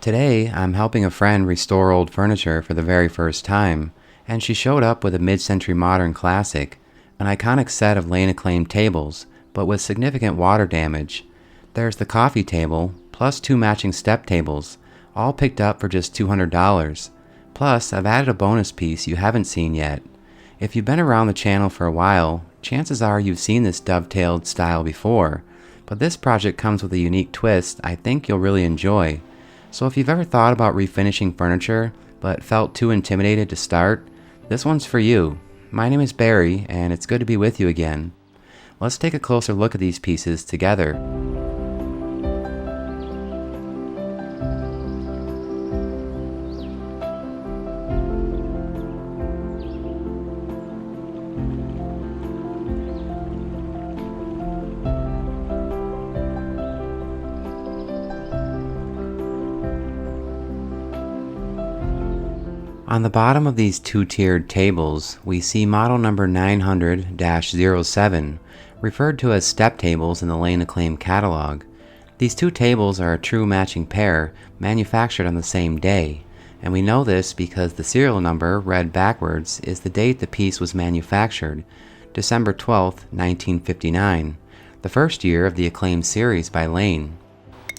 Today, I'm helping a friend restore old furniture for the very first time, and she showed up with a mid-century modern classic, an iconic set of Acclaim tables, but with significant water damage. There's the coffee table, plus 2 matching step tables, all picked up for just $200. Plus, I've added a bonus piece you haven't seen yet. If you've been around the channel for a while, chances are you've seen this dovetailed style before, but this project comes with a unique twist I think you'll really enjoy. So if you've ever thought about refinishing furniture, but felt too intimidated to start, this one's for you. My name is Barry, and it's good to be with you again. Let's take a closer look at these pieces together. On the bottom of these two-tiered tables, we see model number 900-07, referred to as step tables in the Acclaim catalog. These two tables are a true matching pair, manufactured on the same day, and we know this because the serial number, read backwards, is the date the piece was manufactured, December 12, 1959, the first year of the Acclaim series by Lane.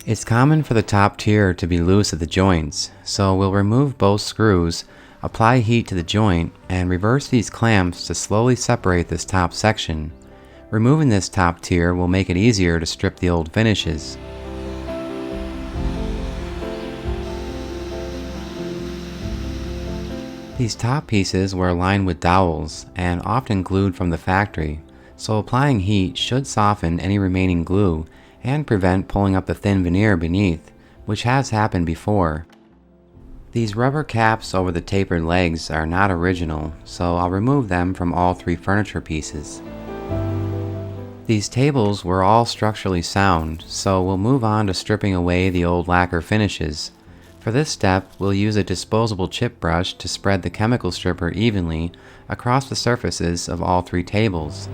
It's common for the top tier to be loose at the joints, so we'll remove both screws, apply heat to the joint, and reverse these clamps to slowly separate this top section. Removing this top tier will make it easier to strip the old finishes. These top pieces were aligned with dowels and often glued from the factory, so applying heat should soften any remaining glue and prevent pulling up the thin veneer beneath, which has happened before. These rubber caps over the tapered legs are not original, so I'll remove them from all 3 furniture pieces. These tables were all structurally sound, so we'll move on to stripping away the old lacquer finishes. For this step, we'll use a disposable chip brush to spread the chemical stripper evenly across the surfaces of all 3 tables.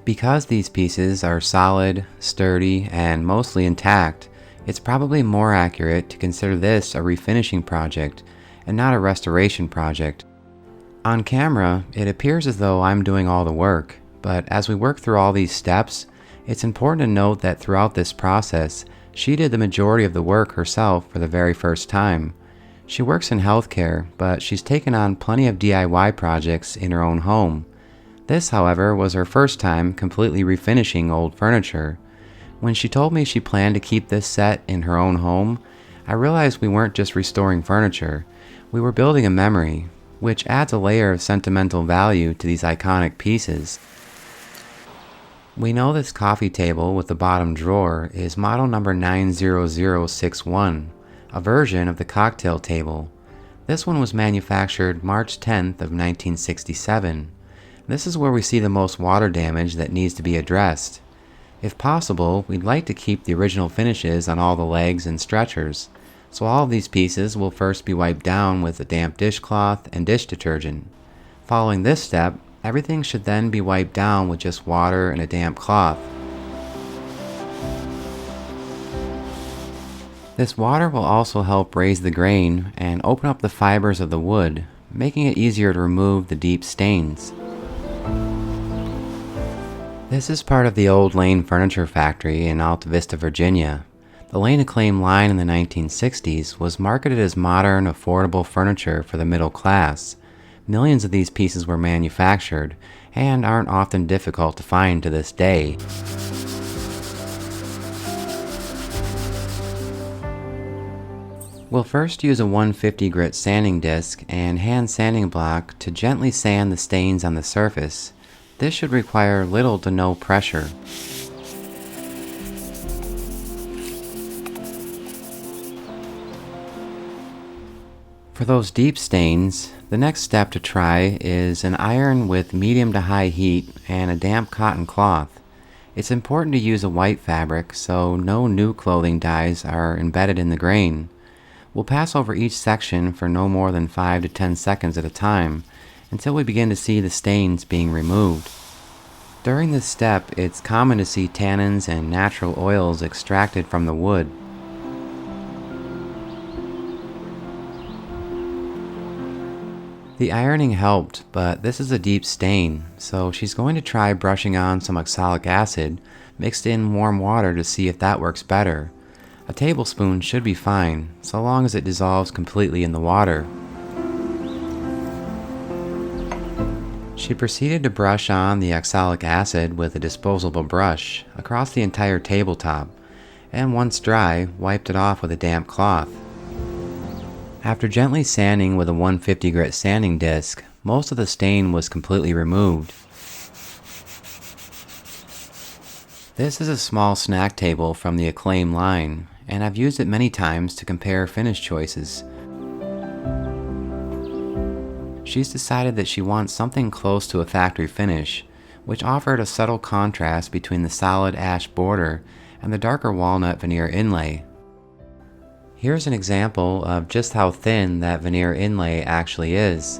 Because these pieces are solid, sturdy, and mostly intact, it's probably more accurate to consider this a refinishing project and not a restoration project. On camera, it appears as though I'm doing all the work, but as we work through all these steps, it's important to note that throughout this process, she did the majority of the work herself for the very first time. She works in healthcare, but she's taken on plenty of DIY projects in her own home. This, however, was her first time completely refinishing old furniture. When she told me she planned to keep this set in her own home, I realized we weren't just restoring furniture, we were building a memory, which adds a layer of sentimental value to these iconic pieces. We know this coffee table with the bottom drawer is model number 90061, a version of the cocktail table. This one was manufactured March 10th of 1967. This is where we see the most water damage that needs to be addressed. If possible, we'd like to keep the original finishes on all the legs and stretchers, so all of these pieces will first be wiped down with a damp dishcloth and dish detergent. Following this step, everything should then be wiped down with just water and a damp cloth. This water will also help raise the grain and open up the fibers of the wood, making it easier to remove the deep stains. This is part of the old Lane Furniture Factory in Alta Vista, Virginia. The Lane Acclaim line in the 1960s was marketed as modern, affordable furniture for the middle class. Millions of these pieces were manufactured and aren't often difficult to find to this day. We'll first use a 150 grit sanding disc and hand sanding block to gently sand the stains on the surface. This should require little to no pressure. For those deep stains, the next step to try is an iron with medium to high heat and a damp cotton cloth. It's important to use a white fabric so no new clothing dyes are embedded in the grain. We'll pass over each section for no more than 5 to 10 seconds at a time until we begin to see the stains being removed. During this step, it's common to see tannins and natural oils extracted from the wood. The ironing helped, but this is a deep stain, so she's going to try brushing on some oxalic acid mixed in warm water to see if that works better. A tablespoon should be fine, so long as it dissolves completely in the water. She proceeded to brush on the oxalic acid with a disposable brush across the entire tabletop, and once dry, wiped it off with a damp cloth. After gently sanding with a 150 grit sanding disc, most of the stain was completely removed. This is a small snack table from the Acclaim line, and I've used it many times to compare finish choices. She's decided that she wants something close to a factory finish, which offered a subtle contrast between the solid ash border and the darker walnut veneer inlay. Here's an example of just how thin that veneer inlay actually is.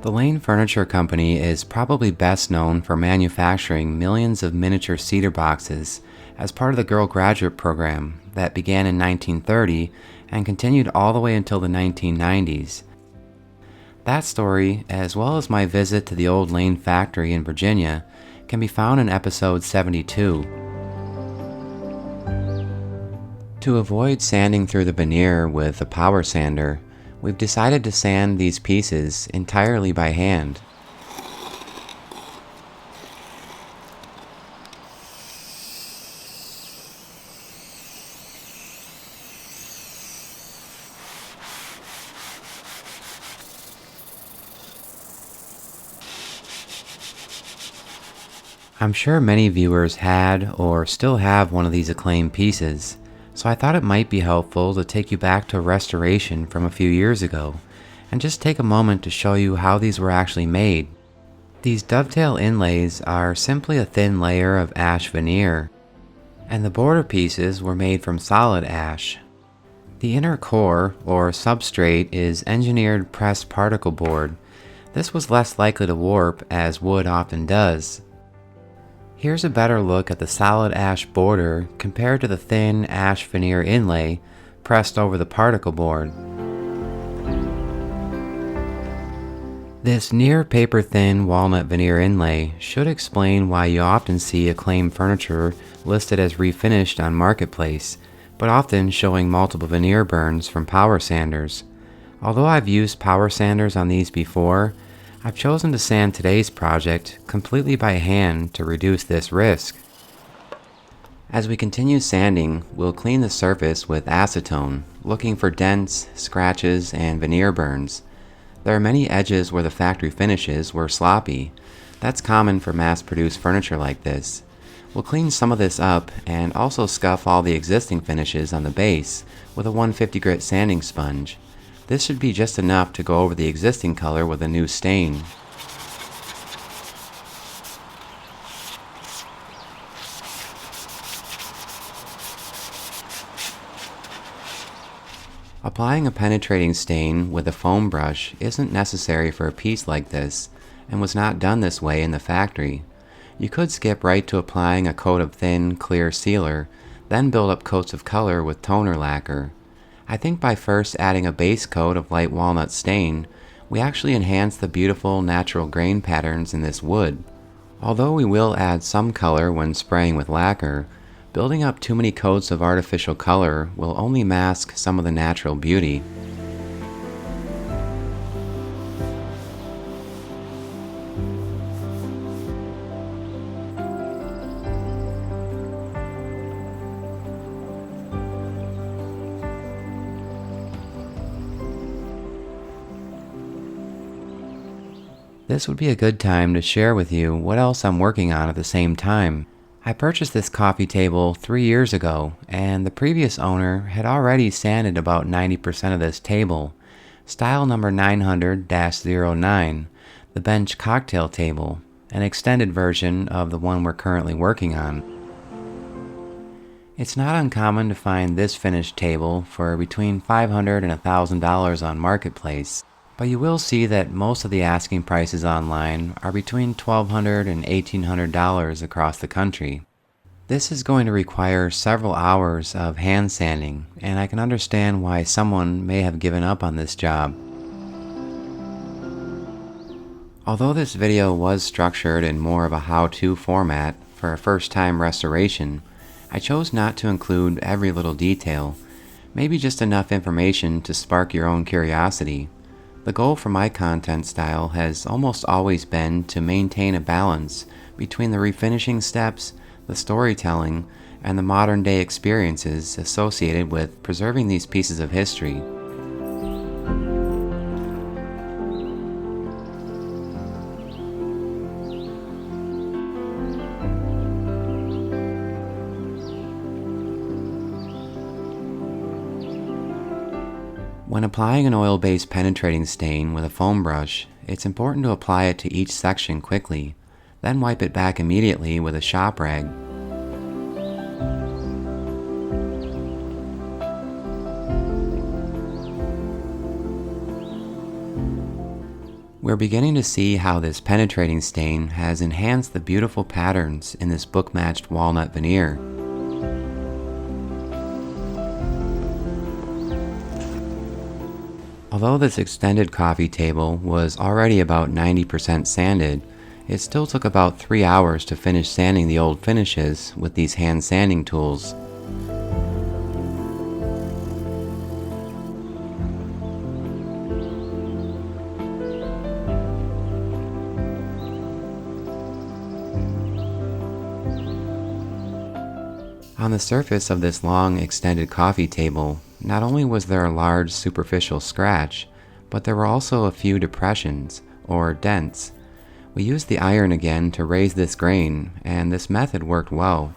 The Lane Furniture Company is probably best known for manufacturing millions of miniature cedar boxes as part of the Girl Graduate Program that began in 1930 and continued all the way until the 1990s. That story, as well as my visit to the old Lane factory in Virginia, can be found in episode 72. To avoid sanding through the veneer with a power sander, we've decided to sand these pieces entirely by hand. I'm sure many viewers had or still have one of these Acclaim pieces, so I thought it might be helpful to take you back to a restoration from a few years ago, and just take a moment to show you how these were actually made. These dovetail inlays are simply a thin layer of ash veneer, and the border pieces were made from solid ash. The inner core, or substrate, is engineered pressed particle board. This was less likely to warp, as wood often does. Here's a better look at the solid ash border compared to the thin ash veneer inlay pressed over the particle board. This near paper-thin walnut veneer inlay should explain why you often see Acclaim furniture listed as refinished on Marketplace, but often showing multiple veneer burns from power sanders. Although I've used power sanders on these before, I've chosen to sand today's project completely by hand to reduce this risk. As we continue sanding, we'll clean the surface with acetone, looking for dents, scratches, and veneer burns. There are many edges where the factory finishes were sloppy. That's common for mass-produced furniture like this. We'll clean some of this up and also scuff all the existing finishes on the base with a 150 grit sanding sponge. This should be just enough to go over the existing color with a new stain. Applying a penetrating stain with a foam brush isn't necessary for a piece like this, and was not done this way in the factory. You could skip right to applying a coat of thin, clear sealer, then build up coats of color with toner lacquer. I think by first adding a base coat of light walnut stain, we actually enhance the beautiful natural grain patterns in this wood. Although we will add some color when spraying with lacquer, building up too many coats of artificial color will only mask some of the natural beauty. This would be a good time to share with you what else I'm working on at the same time. I purchased this coffee table 3 years ago, and the previous owner had already sanded about 90% of this table. Style number 900-09, the bench cocktail table, an extended version of the one we're currently working on. It's not uncommon to find this finished table for between $500 and $1,000 on Marketplace, but you will see that most of the asking prices online are between $1,200 and $1,800 across the country. This is going to require several hours of hand sanding, and I can understand why someone may have given up on this job. Although this video was structured in more of a how-to format for a first-time restoration, I chose not to include every little detail, maybe just enough information to spark your own curiosity. The goal for my content style has almost always been to maintain a balance between the refinishing steps, the storytelling, and the modern-day experiences associated with preserving these pieces of history. When applying an oil-based penetrating stain with a foam brush, it's important to apply it to each section quickly, then wipe it back immediately with a shop rag. We're beginning to see how this penetrating stain has enhanced the beautiful patterns in this book-matched walnut veneer. Although this extended coffee table was already about 90% sanded, it still took about 3 hours to finish sanding the old finishes with these hand sanding tools. On the surface of this long extended coffee table, not only was there a large superficial scratch, but there were also a few depressions, or dents. We used the iron again to raise this grain, and this method worked well.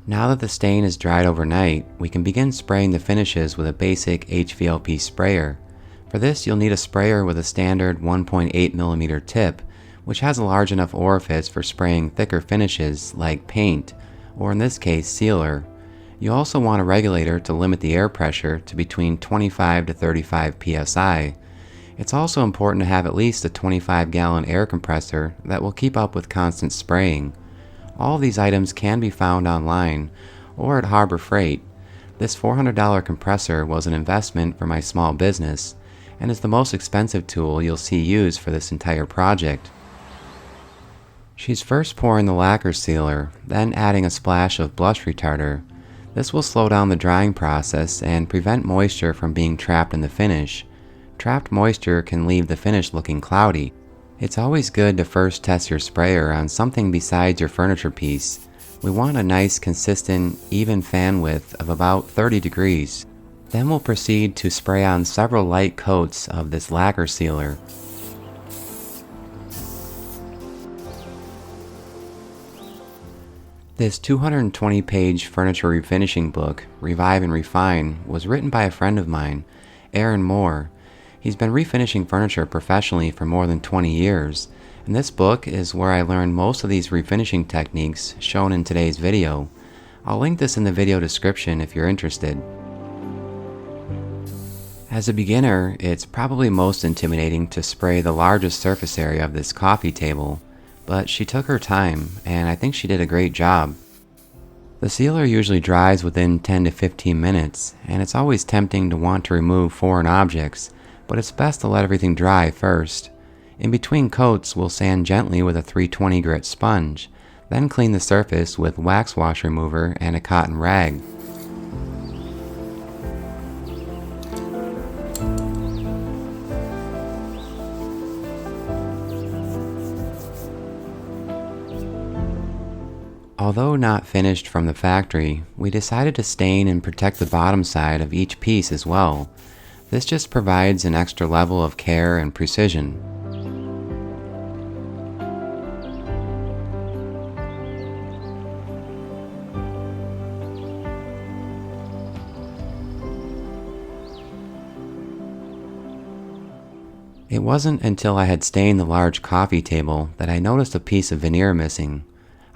Now that the stain is dried overnight, we can begin spraying the finishes with a basic HVLP sprayer. For this, you'll need a sprayer with a standard 1.8mm tip, which has a large enough orifice for spraying thicker finishes like paint, or in this case, sealer. You also want a regulator to limit the air pressure to between 25 to 35 psi. It's also important to have at least a 25-gallon air compressor that will keep up with constant spraying. All of these items can be found online or at Harbor Freight. This $400 compressor was an investment for my small business and is the most expensive tool you'll see used for this entire project. She's first pouring the lacquer sealer, then adding a splash of blush retarder. This will slow down the drying process and prevent moisture from being trapped in the finish. Trapped moisture can leave the finish looking cloudy. It's always good to first test your sprayer on something besides your furniture piece. We want a nice, consistent, even fan width of about 30 degrees. Then we'll proceed to spray on several light coats of this lacquer sealer. This 220-page furniture refinishing book, Revive and Refine, was written by a friend of mine, Aaron Moore. He's been refinishing furniture professionally for more than 20 years, and this book is where I learned most of these refinishing techniques shown in today's video. I'll link this in the video description if you're interested. As a beginner, it's probably most intimidating to spray the largest surface area of this coffee table, but she took her time, and I think she did a great job. The sealer usually dries within 10 to 15 minutes, and it's always tempting to want to remove foreign objects, but it's best to let everything dry first. In between coats, we'll sand gently with a 320 grit sponge, then clean the surface with wax wash remover and a cotton rag. Although not finished from the factory, we decided to stain and protect the bottom side of each piece as well. This just provides an extra level of care and precision. It wasn't until I had stained the large coffee table that I noticed a piece of veneer missing.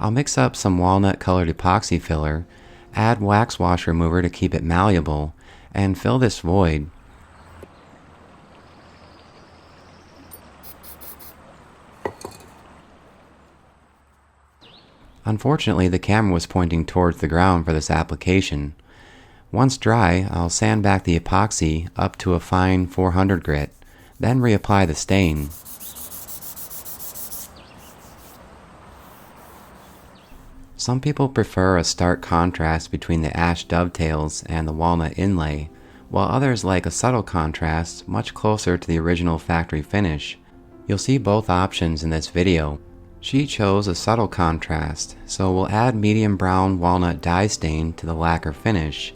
I'll mix up some walnut-colored epoxy filler, add wax wash remover to keep it malleable, and fill this void. Unfortunately, the camera was pointing towards the ground for this application. Once dry, I'll sand back the epoxy up to a fine 400 grit, then reapply the stain. Some people prefer a stark contrast between the ash dovetails and the walnut inlay, while others like a subtle contrast much closer to the original factory finish. You'll see both options in this video. She chose a subtle contrast, so we'll add medium brown walnut dye stain to the lacquer finish.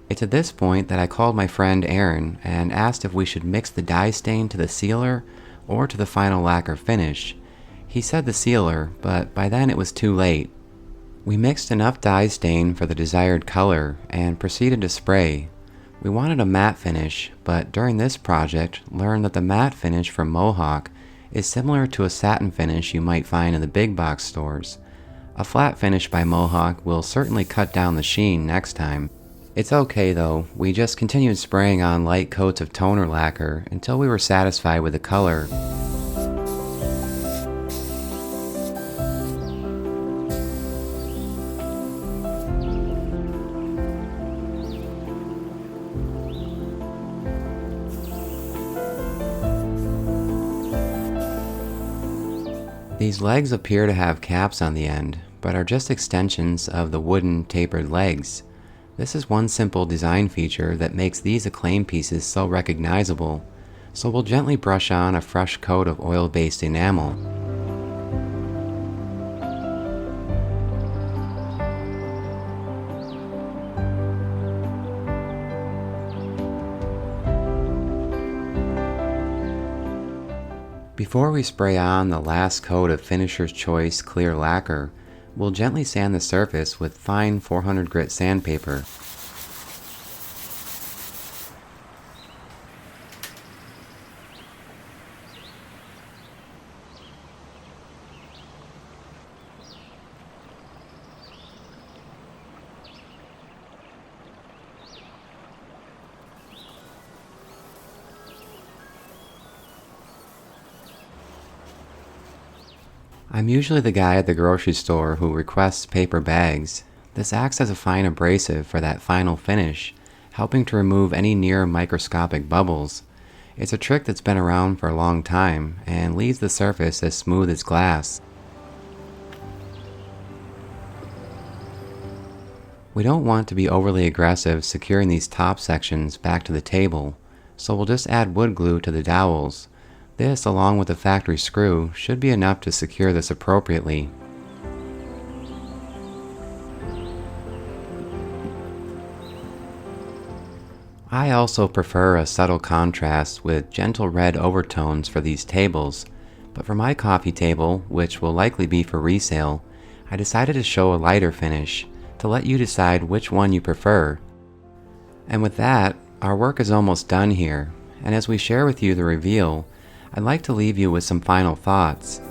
It's at this point that I called my friend Aaron and asked if we should mix the dye stain to the sealer or to the final lacquer finish. He said the sealer, but by then it was too late. We mixed enough dye stain for the desired color and proceeded to spray. We wanted a matte finish, but during this project learned that the matte finish from Mohawk is similar to a satin finish you might find in the big box stores. A flat finish by Mohawk will certainly cut down the sheen next time. It's okay though, we just continued spraying on light coats of toner lacquer until we were satisfied with the color. These legs appear to have caps on the end, but are just extensions of the wooden tapered legs. This is one simple design feature that makes these Acclaim pieces so recognizable, so we'll gently brush on a fresh coat of oil-based enamel. Before we spray on the last coat of Finisher's Choice clear lacquer, we'll gently sand the surface with fine 400 grit sandpaper. I'm usually the guy at the grocery store who requests paper bags. This acts as a fine abrasive for that final finish, helping to remove any near microscopic bubbles. It's a trick that's been around for a long time and leaves the surface as smooth as glass. We don't want to be overly aggressive securing these top sections back to the table, so we'll just add wood glue to the dowels. This, along with the factory screw, should be enough to secure this appropriately. I also prefer a subtle contrast with gentle red overtones for these tables, but for my coffee table, which will likely be for resale, I decided to show a lighter finish to let you decide which one you prefer. And with that, our work is almost done here, and as we share with you the reveal, I'd like to leave you with some final thoughts.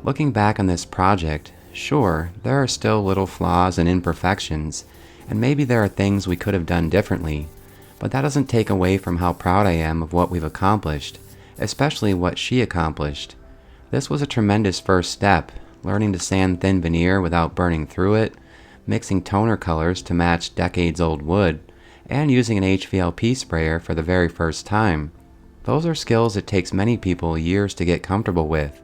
Looking back on this project, sure, there are still little flaws and imperfections, and maybe there are things we could have done differently, but that doesn't take away from how proud I am of what we've accomplished, especially what she accomplished. This was a tremendous first step, learning to sand thin veneer without burning through it, mixing toner colors to match decades-old wood, and using an HVLP sprayer for the very first time. Those are skills it takes many people years to get comfortable with.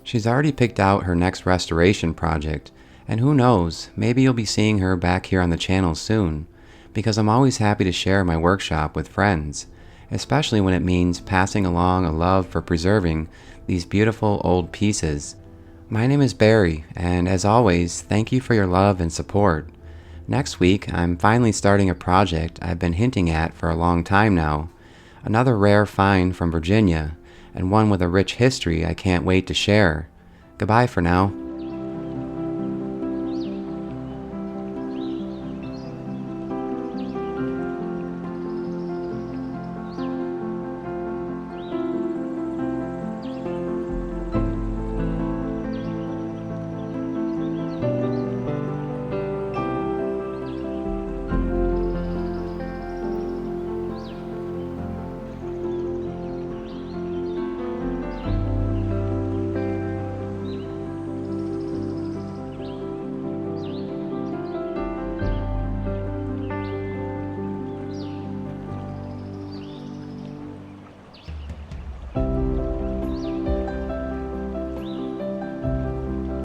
She's already picked out her next restoration project, and who knows, maybe you'll be seeing her back here on the channel soon, because I'm always happy to share my workshop with friends, especially when it means passing along a love for preserving these beautiful old pieces. My name is Barry, and as always, thank you for your love and support. Next week, I'm finally starting a project I've been hinting at for a long time now. Another rare find from Virginia, and one with a rich history I can't wait to share. Goodbye for now.